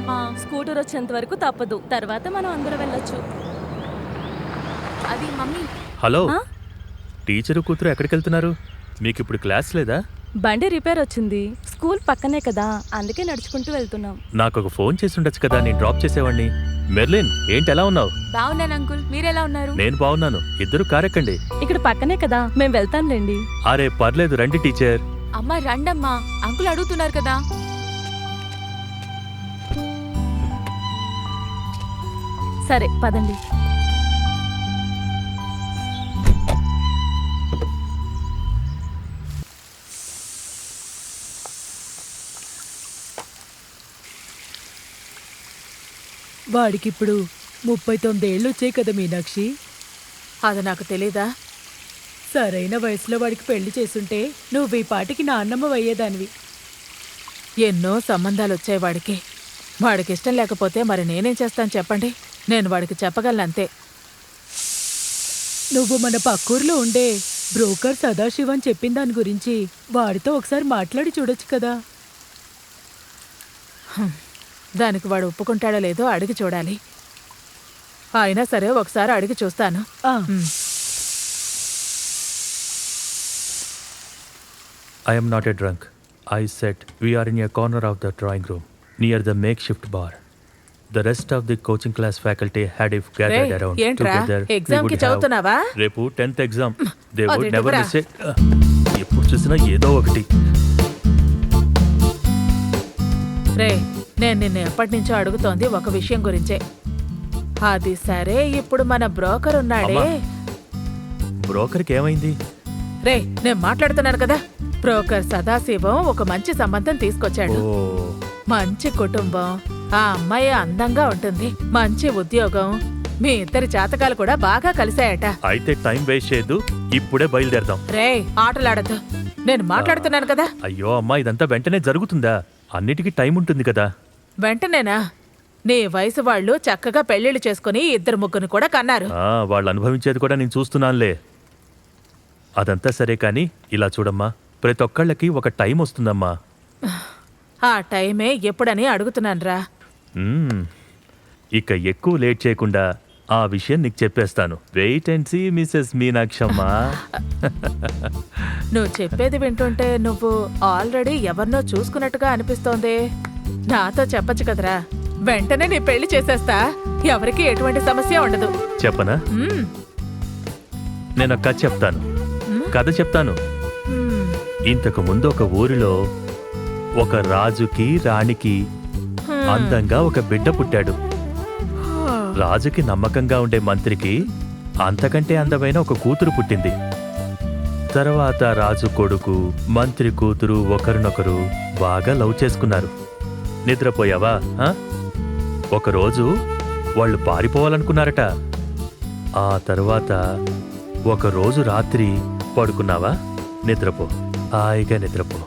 లేదమ్మా. స్కూటర్ వచ్చేంత వరకు తప్పదు, తర్వాత మనం అందరూ వెళ్ళొచ్చు. అది మమ్మీ. హలో, ఆ? టీచరు కూతురు ఎక్కడికి వెళ్తున్నారు? మీకు ఇప్పుడు క్లాస్ లేదా? బండి రిపేర్ వచ్చింది, స్కూల్ పక్కనే కదా, అందుకే నడుచుకుంటూ వెళ్తున్నాం. నాకు ఒక ఫోన్ చేసి ఉండొచ్చు కదా, నేను డ్రాప్ చేసేవాడిని. మెర్లిన్, ఏంటి ఎలా ఉన్నావు? బాగున్నాను అంకుల్, మీరెలా ఉన్నారు? నేను బాగున్నాను. ఇద్దరు కారెక్కండి. ఇక్కడ పక్కనే కదా, మేము వెళ్తాంలేండి. అరే పర్లేదు, రండి టీచర్. అమ్మా రండమ్మా, అంకుల్ అడుగుతున్నారు కదా. సరే పదండి. వాడికిప్పుడు 39 ఏళ్ళు వచ్చాయి కదా మీనాక్షి. అది నాకు తెలీదా? సరైన వయసులో వాడికి పెళ్లి చేసుంటే నువ్వు ఈ పాటికి నాన్నమ్మ అయ్యేదానివి. ఎన్నో సంబంధాలు వచ్చాయి వాడికి. వాడికి ఇష్టం లేకపోతే మరి నేనేం చేస్తాను చెప్పండి? నేను వాడికి చెప్పగలనంతే. నువ్వు మన పక్కూర్లో ఉండే బ్రోకర్ సదాశివ్ అని చెప్పిన దాని గురించి వాడితో ఒకసారి మాట్లాడి చూడొచ్చు కదా. దానికి వాడు ఒప్పుకుంటాడో లేదో అడిగి చూడాలి. అయినా సరే ఒకసారి అడిగి చూస్తాను. ఆ, I am not a drunk. I said we are in a corner of the drawing room near the makeshift bar. The rest of the coaching class faculty had if gathered రేయ్, around ఏంట్రా together. we exam కి would have- చదువుతున్నావా? రేపు 10th exam. They would అదేంటి never బ్రా? miss it. ఎప్పుడు చూసినా ఏదో ఒకటి. రే, నేను నిన్ను ఎప్పటి నుంచో అడుగుతోంది ఒక విషయం గురించే. అది సరే, ఇప్పుడు మన బ్రోకర్ ఉన్నాడే. అమ్మా. బ్రోకర్కి ఏమైంది? రే, నేను మాట్లాడుతున్నాను కదా. బ్రోకర్ సదాశివం ఒక మంచి సంబంధం తీసుకొచ్చాడు. ఓ, మంచి కుటుంబం, ఆ అమ్మాయి అందంగా ఉంటుంది, మంచి ఉద్యోగం, మీ ఇద్దరి జాతకాలు కూడా బాగా కలిశాయట. అయితే టైం వేస్ట్ చేయొద్దు, ఇప్పుడే బయలుదేరదాం. రే, ఆటలాడద్దు, నేను మాట్లాడుతున్నాను కదా. అయ్యో అమ్మా, ఇదంతా వెంటనే జరుగుతుందా? అన్నిటికీ టైం ఉంటుంది కదా. వెంటనేనా? నీ వయసు వాళ్ళు చక్కగా పెళ్లిళ్ళు చేసుకుని ఇద్దరు ముగ్గురు కూడా కన్నారు. వాళ్ళు అనుభవించేది కూడా నేను చూస్తున్నానులే. అదంతా సరే కానీ ఇలా చూడమ్మా, ప్రతి ఒక్కళ్ళకి ఒక టైం వస్తుందమ్మా. ఆ టైమే ఎప్పుడని అడుగుతున్నానురా. ఇక ఎక్కువ లేట్ చేయకుండా ఆ విషయం నీకు చెప్పేస్తాను. Wait and see Mrs Meenakshamma. నువ్వు చెప్పేది వింటుంటే నువ్వు ఆల్రెడీ ఎవరినో చూసుకున్నట్టుగా అనిపిస్తోంది. నాతో చెప్పచ్చు కదరా, వెంటనే నీ పెళ్లి చేసేస్తా, ఎవరికి ఎటువంటి సమస్య ఉండదు. చెప్పనా? మ్మ్. నేను ఒక కథ చెప్తాను. కథ చెప్తాను. మ్మ్. ఇంతకు ముందు ఒక ఊరిలో ఒక రాజుకి రాణికి అందంగా ఒక బిడ్డ పుట్టాడు. రాజుకి నమ్మకంగా ఉండే మంత్రికి అంతకంటే అందమైన ఒక కూతురు పుట్టింది. తర్వాత రాజు కొడుకు మంత్రి కూతురు ఒకరినొకరు బాగా లవ్ చేసుకున్నారు. నిద్రపోయావా? ఒకరోజు వాళ్ళు పారిపోవాలనుకున్నారట. ఆ తర్వాత ఒకరోజు రాత్రి పడుకున్నావా? నిద్రపో, హాయిగా నిద్రపో.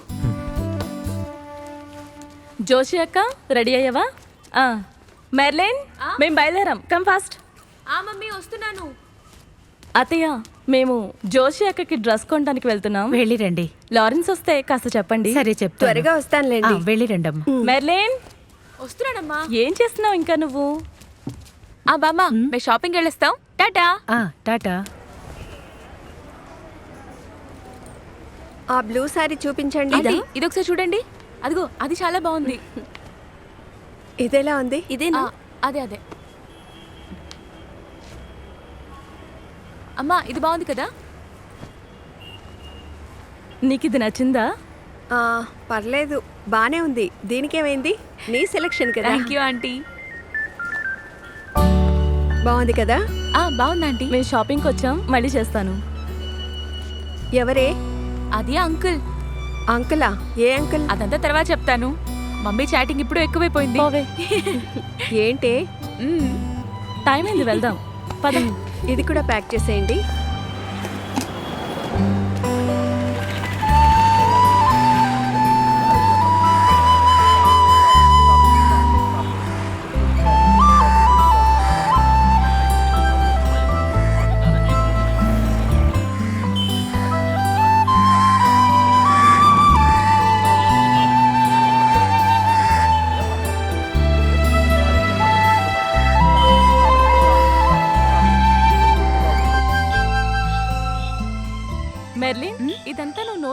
జోషి అక్క, రెడీ అయ్యావా? మెర్లిన్, మేము బయలుదేరాం, కమ్ ఫాస్ట్. మమ్మీ వస్తున్నాను. అత్తయ్య, మేము జోషి అక్కకి డ్రెస్ కొనడానికి వెళ్తున్నాం. వెళ్ళిరండి. లారెన్స్ వస్తే కాస్త చెప్పండి. సరే చెప్తా. త్వరగా వస్తానులేండి. వెళ్ళిరండమ్మా. మెర్లిన్, వస్తున్నానమ్మా. ఏం చేస్తున్నావు ఇంకా నువ్వు? బామ్మ, మేము షాపింగ్ వెళ్ళొస్తాం. టాటా. టాటా. ఆ బ్లూ సారీ చూపించండి. ఇది ఒకసారి చూడండి. అదిగో, అది చాలా బాగుంది. ఇదెలా ఉంది? ఇదేనా? అదే అదే. అమ్మా, ఇది బాగుంది కదా? నీకు ఇది నచ్చిందా? పర్లేదు, బానే ఉంది. దీనికేమైంది? నీ సెలక్షన్ కదా. Thank you aunty. బాగుంది కదా? బాగుంది ఆంటీ. మేము షాపింగ్కి వచ్చాం, మళ్ళీ చేస్తాను. ఎవరే? అది అంకుల్. అంకులా? ఏ అంకుల్? అదంతా తర్వాత చెప్తాను. మమ్మీ చాటింగ్ ఇప్పుడు ఎక్కువైపోయింది. పోవే. ఏంటి? టైం అయింది, వెళ్దాం పద. ఇది కూడా ప్యాక్ చేసేయండి.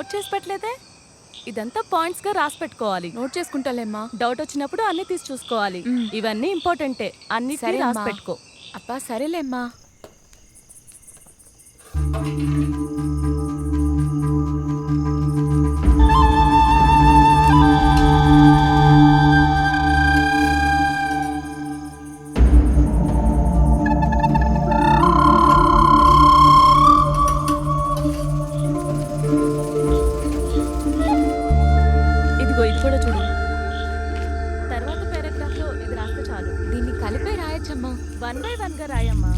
నోట్ చేసి పెట్టలేదే? ఇదంతా పాయింట్స్ గా రాసి పెట్టుకోవాలి. నోట్ చేసుకుంటాలేమ్మా. డౌట్ వచ్చినప్పుడు అన్ని తీసి చూసుకోవాలి. ఇవన్నీ ఇంపార్టెంటే, అన్ని సరే రాసి అమ్మా. పెట్టుకో. అబ్బా సరేలేమ్మా. ఇదిగో ఇది కూడా చూడు. తర్వాత పారాగ్రాఫ్ లో ఇది రాస్తే చాలు. దీన్ని కలిపే రాయొచ్చమ్మా. 1 by 1 గా రాయమ్మా.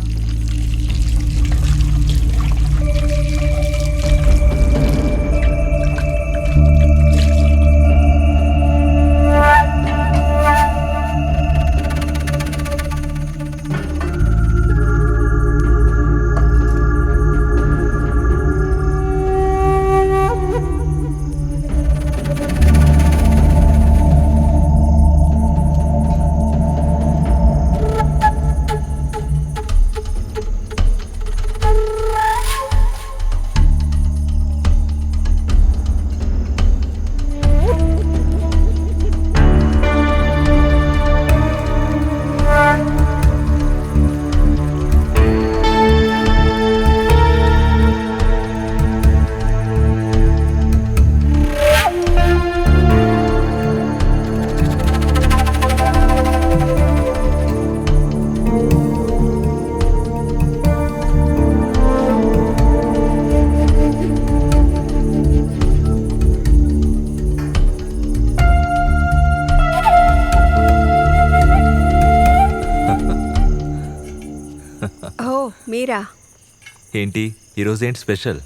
మీరా? ఏంటి ఈరోజు ఏంటి స్పెషల్?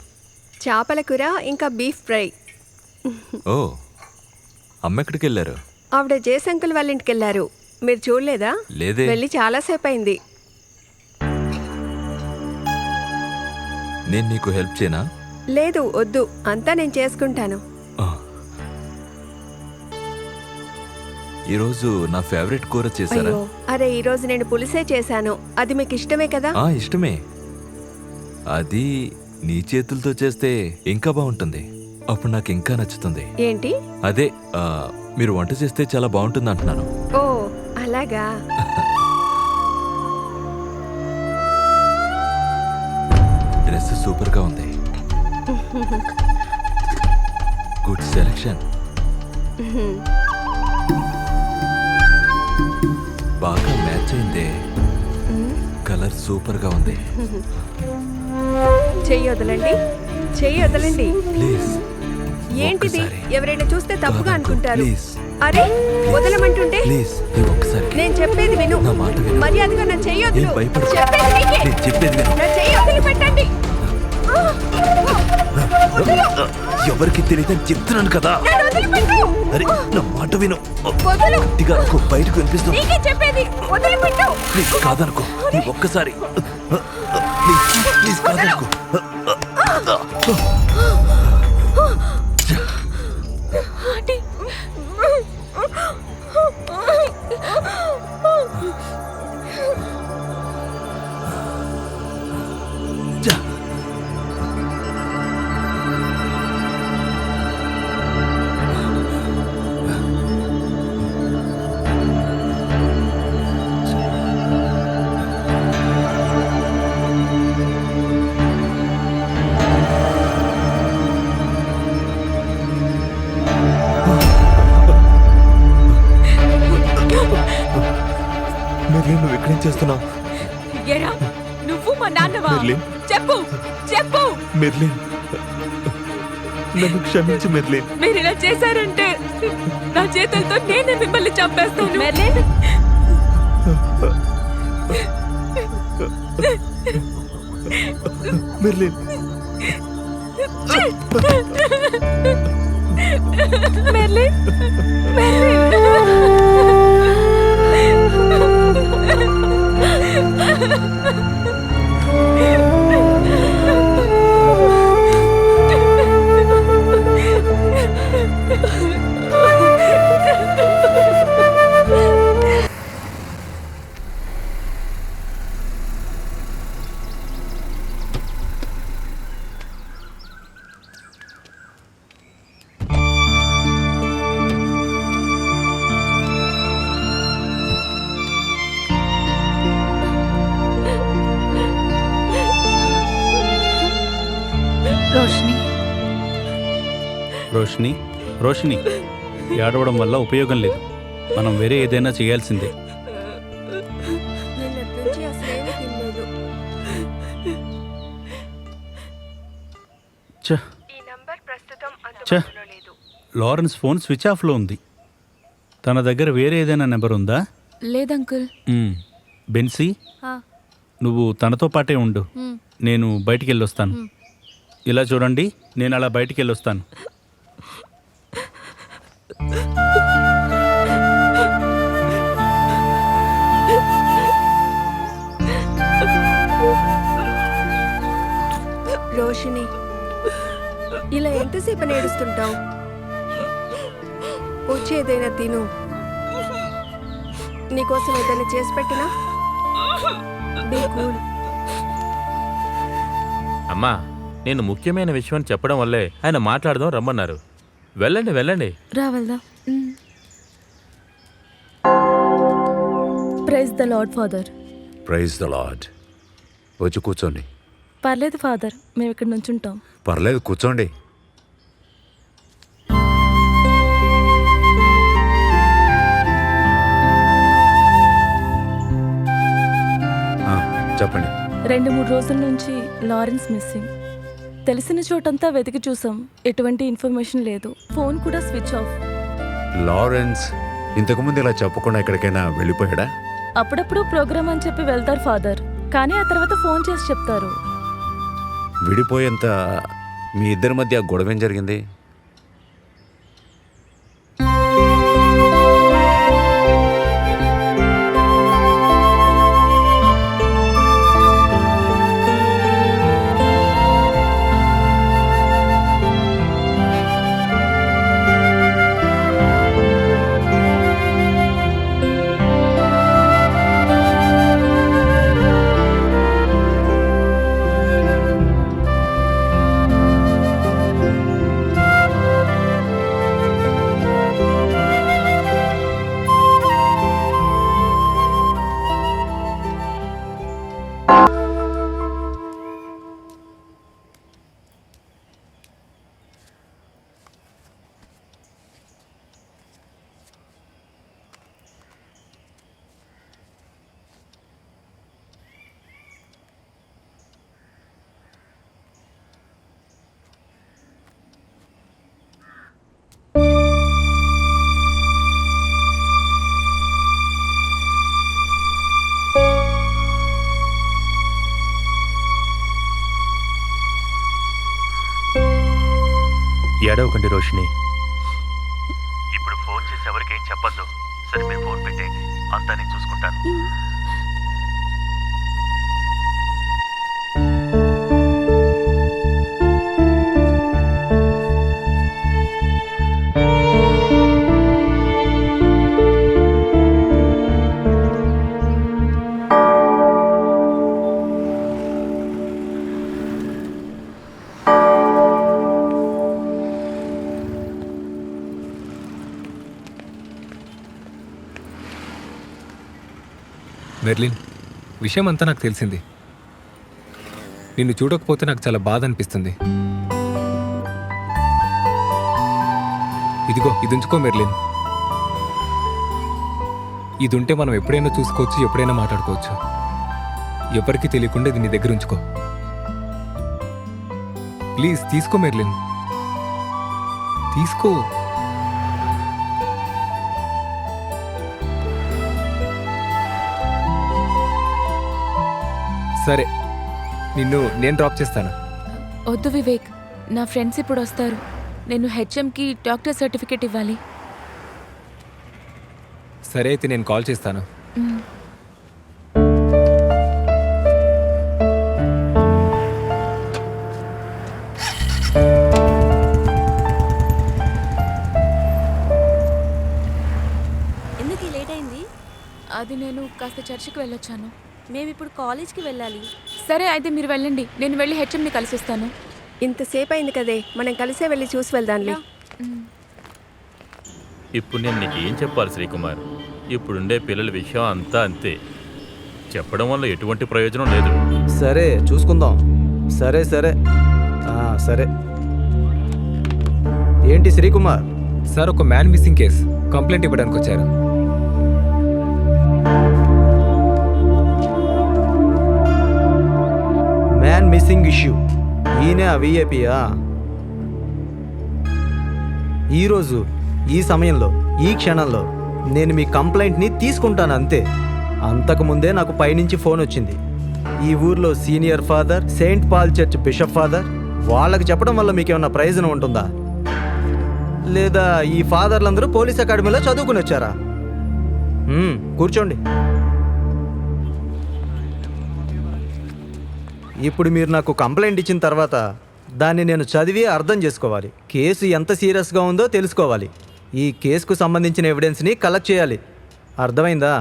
చేపల కూర ఇంకా బీఫ్ ఫ్రై. ఓ, అమ్మ ఎక్కడికి వెళ్ళారు? ఆవిడ జయశంకుల్ వాళ్ళ ఇంటికి వెళ్ళారు. మీరు చూడలేదా? లేదే. వెళ్ళి చాలాసేపు అయింది. నేను నీకు హెల్ప్ చేయనా? లేదు వద్దు, అంతా నేను చేసుకుంటాను. ఈరోజు నా ఫేవరెట్ కూర చేశారా? అయ్యో అరే, ఈరోజు నేను పులిసే చేశాను. అది మీకు ఇష్టమే కదా? ఇష్టమే. అది నీ చేతులతో చేస్తే ఇంకా బాగుంటుంది. అప్పుడు నాకు ఇంకా నచ్చుతుంది. ఏంటి? అదే మీరు వంట చేస్తే చాలా బాగుంటుంది అంటున్నాను. ఓ అలాగా. డ్రెస్ సూపర్ గా ఉంది. Good selection. బాగా మ్యాచ్ అయిందే. కలర్ సూపర్ గా ఉంది. చెయ్యి వదలండి, చెయ్యి వదలండి. ప్లీజ్. ఏంటిది? ఒక్కసారి. ఎవరైనా చూస్తే తప్పుగా అనుకుంటారు. ప్లీజ్. అరే వదలమంటుంటే. ప్లీజ్ ఒక్కసారి నేను చెప్పేది విను. నా మాట విను. మర్యాదగా నా చెయ్యి వదులు. నేను భయపడకు. చెప్పేది నీకే. నేను చెప్పేది విను. నా చెయ్యి వదిలిపెట్టండి. ఎవరికి తెలియదని చెప్తున్నాను కదా. నన్ను వదిలిపెట్టు. అరే నా మాట విను. వదులు. గట్టిగా అనుకో, బయటకు వినిపిస్తుంది. నీకే చెప్పేది, వదిలిపెట్టు. ప్లీజ్ కాదనుకో. నీ ఒక్కసారి ప్లీజ్ కాదనుకో. నువ్వు ఎక్కడేం చేస్తున్నావు? ఏరా నువ్వు మా నాన్నవా? మెర్లిన్. చెప్పు చెప్పు. మెర్లిన్, నన్ను క్షమించు మెర్లిన్. మీరు ఇలా చేశారంటే నా చేతులతో నేనే మిమ్మల్ని చంపేస్తాను. Merlin, Merlin. Merlin, Roshini Roshini ఏడవడం వల్ల ఉపయోగం లేదు. మనం వేరే ఏదైనా చేయాల్సిందే. నిన్నటి నుంచి అసలేమీ తినలేదు. ఛ, ఈ నంబర్ ప్రస్తుతం ఛ, అందుబాటులో లేదు. లారెన్స్ ఫోన్ స్విచ్ ఆఫ్లో ఉంది. తన దగ్గర వేరే ఏదైనా నెంబర్ ఉందా? లేదంకుల్. బెన్సీ, నువ్వు తనతో పాటే ఉండు. నేను బయటికి వెళ్ళొస్తాను. ఇలా చూడండి, నేను అలా బయటికి వెళ్ళొస్తాను. రోషిని, ఇలా ఎంతసేపు ఏడుస్తుంటావు? వచ్చి ఏదైనా తిను. నీకోసం ఏదైనా చేసి పెట్టినా? Be cool. అమ్మా, నేను ముఖ్యమైన విషయం చెప్పడం వల్లే ఆయన మాట్లాడదాం రమ్మన్నారు. వెళ్ళండి వెళ్ళండి. రా వెళ్దాం. Praise the Lord Father. Praise the Lord. వచ్చి కూర్చోండి. పర్లేదు ఫాదర్, మేము ఇక్కడ నుంచుంటాం. పర్లేదు, కూర్చోండి. చెప్పండి. 2-3 రోజుల నుంచి లారెన్స్ మిస్సింగ్. తెలిసిన చోటంతా వెతికి చూసాం, ఎటువంటి ఇన్ఫర్మేషన్ లేదు. ఫోన్ కూడా స్విచ్ ఆఫ్. లారెన్స్ ఇంతకుముందు ఇలా చెప్పకుండా ఎక్కడికైనా వెళ్ళిపోయాడా? అప్పుడప్పుడు ప్రోగ్రామ్ అని చెప్పి వెళ్తారు ఫాదర్, కానీ ఆ తర్వాత ఫోన్ చేసి చెప్తారు. విడిపోయేంత మీ ఇద్దరి మధ్య గొడవ ఏం జరిగింది? ఏడవకండి రోషిని. ఇప్పుడు ఫోన్ చేసి ఎవరికేం చెప్పొద్దు. సరే, మీరు ఫోన్ పెట్టేయండి, అంతా నేను చూసుకుంటాను. మెర్లిన్, విషయం అంతా నాకు తెలిసింది. నిన్ను చూడకపోతే నాకు చాలా బాధ అనిపిస్తుంది. ఇదిగో, ఇది ఉంచుకో మెర్లిన్. ఇది ఉంటే మనం ఎప్పుడైనా చూసుకోవచ్చు, ఎప్పుడైనా మాట్లాడుకోవచ్చు. ఎవరికి తెలియకుండా ఇది నీ దగ్గర ఉంచుకో. ప్లీజ్ తీసుకో మెర్లిన్, తీసుకో. సరే, నిన్ను నేను డ్రాప్ చేస్తాను. వద్దు వివేక్, నా ఫ్రెండ్స్ ఇప్పుడు వస్తారు. నేను హెచ్ఎంకి డాక్టర్ సర్టిఫికేట్ ఇవ్వాలి. సరే అయితే నేను కాల్ చేస్తాను. ఎందుకు లేట్ అయింది? అది నేను కాస్త చర్చికి వెళ్ళొచ్చాను. మేమిప్పుడు కాలేజ్కి వెళ్ళాలి. సరే అయితే మీరు వెళ్ళండి, నేను వెళ్ళి హెచ్ఎంని కలిసి వస్తాను. ఇంతసేపు అయింది కదే, మనం కలిసే వెళ్ళి చూసి వెళ్దాంలే. ఇప్పుడు నేను నీకు ఏం చెప్పాలి శ్రీకుమార్? ఇప్పుడుండే పిల్లల విషయం అంతా అంతే. చెప్పడం వల్ల ఎటువంటి ప్రయోజనం లేదు. సరే చూసుకుందాం. సరే సరే సరే. ఏంటి శ్రీకుమార్? సార్, ఒక మ్యాన్ మిస్సింగ్ కేసు కంప్లైంట్ ఇవ్వడానికి వచ్చారు. Man missing issue. ఈయనే ఆ విఐపియా? ఈరోజు ఈ సమయంలో ఈ క్షణంలో నేను మీ కంప్లైంట్ని తీసుకుంటాను అంతే. అంతకుముందే నాకు పైనుంచి ఫోన్ వచ్చింది. ఈ ఊర్లో senior father, saint Paul church bishop father, వాళ్ళకి చెప్పడం వల్ల మీకేమన్నా ప్రయోజనం ఉంటుందా? లేదా ఈ ఫాదర్లందరూ పోలీస్ అకాడమీలో చదువుకుని వచ్చారా? కూర్చోండి. ఇప్పుడు మీరు నాకు కంప్లైంట్ ఇచ్చిన తర్వాత దాన్ని నేను చదివి అర్థం చేసుకోవాలి. కేసు ఎంత సీరియస్గా ఉందో తెలుసుకోవాలి. ఈ కేసుకు సంబంధించిన ఎవిడెన్స్ని కలెక్ట్ చేయాలి. అర్థమైందా?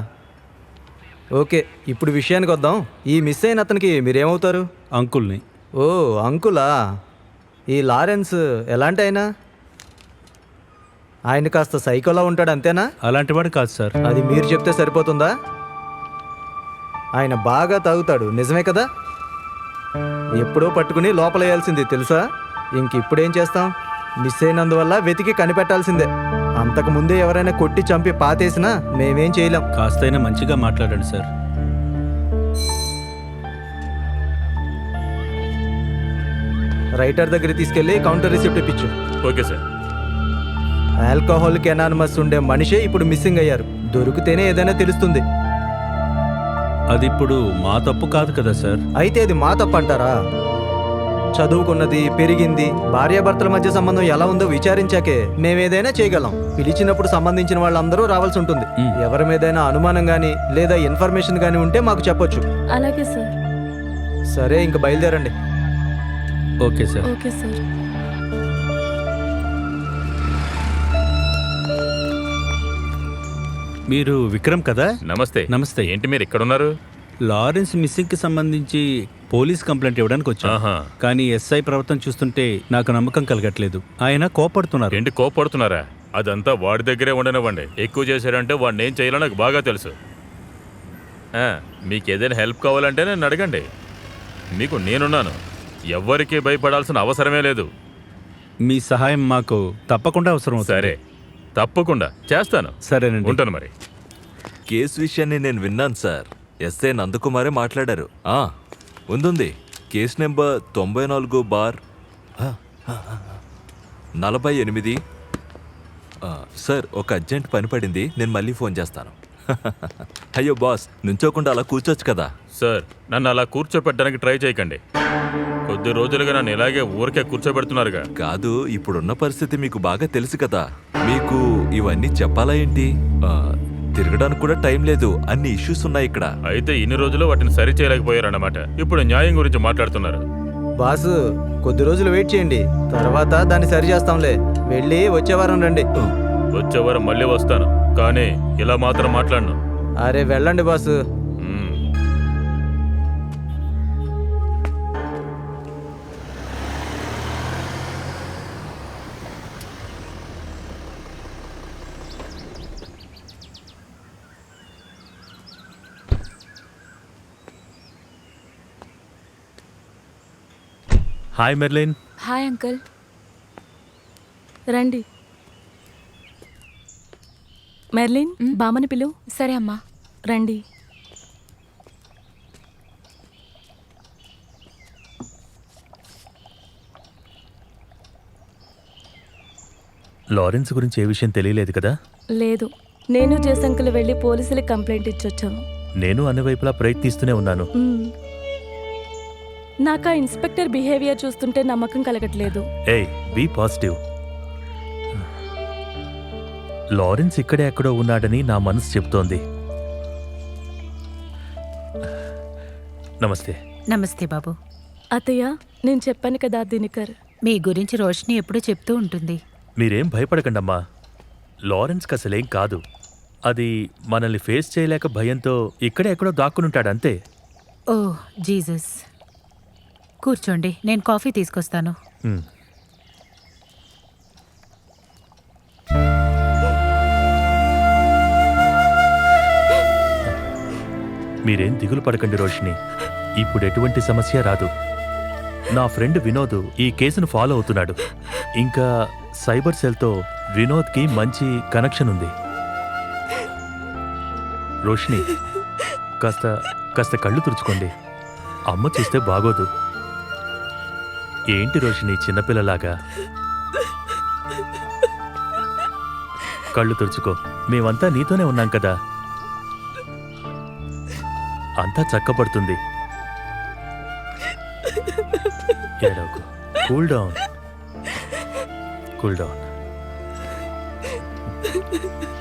ఓకే, ఇప్పుడు విషయానికి వద్దాం. ఈ మిస్ అయిన అతనికి మీరేమవుతారు? అంకుల్ని. ఓ, అంకులా? ఈ లారెన్స్ ఎలాంటి ఆయన? ఆయన కాస్త సైకోలా ఉంటాడు, అంతేనా? అలాంటివాడు కాదు సార్. అది మీరు చెప్తే సరిపోతుందా? ఆయన బాగా తాగుతాడు, నిజమే కదా? ఎప్పుడో పట్టుకుని లోపలేయాల్సింది తెలుసా? ఇంక ఇప్పుడేం చేస్తాం? మిస్ అయినందువల్ల వెతికి కనిపెట్టాల్సిందే. అంతకు ముందే ఎవరైనా కొట్టి చంపి పాతేసినా మేమేం చేయలేం. కాస్తైనా మంచిగా మాట్లాడండి సార్. రైటర్ దగ్గర తీసుకెళ్లి కౌంటర్ రిసిప్ట్ ఇప్పించు. Okay sir. ఆల్కహాల్కి ఎనానిమస్ ఉండే మనిషే ఇప్పుడు మిస్సింగ్ అయ్యారు. దొరికితేనే ఏదైనా తెలుస్తుంది. అది ఇప్పుడు మా తప్పు కాదు కదా సార్. అయితే అది మా తప్పు అంటారా? చదువుకున్నది, పెరిగింది, భార్యాభర్తల మధ్య సంబంధం ఎలా ఉందో విచారించాకే మేమేదైనా చేయగలం. పిలిచినప్పుడు సంబంధించిన వాళ్ళందరూ రావాల్సి ఉంటుంది. ఎవరి మీదైనా అనుమానం కానీ లేదా ఇన్ఫర్మేషన్ కానీ ఉంటే మాకు చెప్పొచ్చు. అలాగే సార్. సరే, ఇంక బయలుదేరండి. Okay sir. Okay sir. మీరు విక్రమ్ కదా? నమస్తే. నమస్తే. ఏంటి మీరు ఇక్కడ ఉన్నారు? లారెన్స్ మిస్సింగ్ కి సంబంధించి పోలీస్ కంప్లైంట్ ఇవ్వడానికి వచ్చాను. కానీ ఎస్ఐ ప్రవర్తన చూస్తుంటే నాకు నమ్మకం కలగట్లేదు. ఆయన కోపడుతున్నారు. ఏంటి కోపడుతున్నారా? అదంతా వాడి దగ్గరే ఉండనివ్వండి. ఎక్కువ చేశాడంటే వాడిని ఏం చేయాలో నాకు బాగా తెలుసు. మీకు ఏదైనా హెల్ప్ కావాలంటే నన్ను అడగండి. మీకు నేనున్నాను. ఎవ్వరికీ భయపడాల్సిన అవసరమే లేదు. మీ సహాయం మాకు తప్పకుండా అవసరం. సరే, తప్పకుండా చేస్తాను. సరేనండి, ఉంటాను మరి. కేసు విషయాన్ని నేను విన్నాను సార్. ఎస్ఐ నందకుమారే మాట్లాడారు. ఉంది. Case number 94/48. సార్, ఒక అర్జెంట్ పని పడింది, నేను మళ్ళీ ఫోన్ చేస్తాను. అయ్యో బాస్, నుంచోకుండా అలా కూర్చోచ్చు కదా. సార్, నన్ను అలా కూర్చోపెట్టడానికి ట్రై చేయకండి. కొద్ది రోజులుగా నన్ను ఇలాగే ఊరికే కూర్చోబెడుతున్నారుగా. కాదు, ఇప్పుడున్న పరిస్థితి మీకు బాగా తెలుసు కదా. మీకు ఇవన్నీ చెప్పాలా ఏంటి? తిరగడానికి కూడా టైం లేదు, అన్ని ఇష్యూస్ ఉన్నాయి ఇక్కడ. అయితే ఇన్ని రోజులు వాటిని సరి చేయలేకపోయారన్నమాట. ఇప్పుడు న్యాయం గురించి మాట్లాడుతున్నారు. బాసు, కొద్ది రోజులు వెయిట్ చేయండి, తర్వాత దాన్ని సరి చేస్తాంలే. వెళ్ళి వచ్చే వారం రండి. వచ్చే వారం మళ్ళీ వస్తాను, కానీ ఇలా మాత్రం మాట్లాడను. అరే వెళ్ళండి boss. Hi Merlin. Hi uncle. రండి. మెర్లిన్, బామ్మని పిలువు. సరే అమ్మా. రండి. లారెన్స్ గురించి ఏ విషయం తెలియలేదు కదా? లేదు, నేను జయశంకర్ వెళ్ళి పోలీసులకు కంప్లైంట్ ఇచ్చొచ్చాము. నేను అన్ని వైపులా ప్రయత్నిస్తూనే ఉన్నాను. నాకు ఆ ఇన్స్పెక్టర్ బిహేవియర్ చూస్తుంటే నమ్మకం కలగట్లేదు. ఏయ్, బీ పాజిటివ్. లారెన్స్ ఇక్కడే ఎక్కడో ఉన్నాడని నా మనసు చెప్తోంది. నమస్తే. నమస్తే బాబు. అత్తయ్య, నేను చెప్పాను కదా దినకర్, మీ గురించి రోషిని ఎప్పుడూ చెప్తూ ఉంటుంది. మీరేం భయపడకండమ్మా. లారెన్స్కి అసలేం కాదు. అది మనల్ని ఫేస్ చేయలేక భయంతో ఇక్కడే ఎక్కడో దాక్కునుంటాడు అంతే. ఓ జీసస్. కూర్చోండి, నేను కాఫీ తీసుకొస్తాను. మీరేం దిగులు పడకండి రోషిని. ఇప్పుడు ఎటువంటి సమస్య రాదు. నా ఫ్రెండ్ వినోద్ ఈ కేసును ఫాలో అవుతున్నాడు. ఇంకా సైబర్ సెల్తో వినోద్కి మంచి కనెక్షన్ ఉంది. రోషిని, కాస్త కళ్ళు తుడుచుకోండి. అమ్మ చూస్తే బాగోదు. ఏంటి రోషిని చిన్నపిల్లలాగా? కళ్ళు తుడుచుకో. మేమంతా నీతోనే ఉన్నాం కదా, అంతా చక్కబడుతుంది. ఏడవకు. Cool down.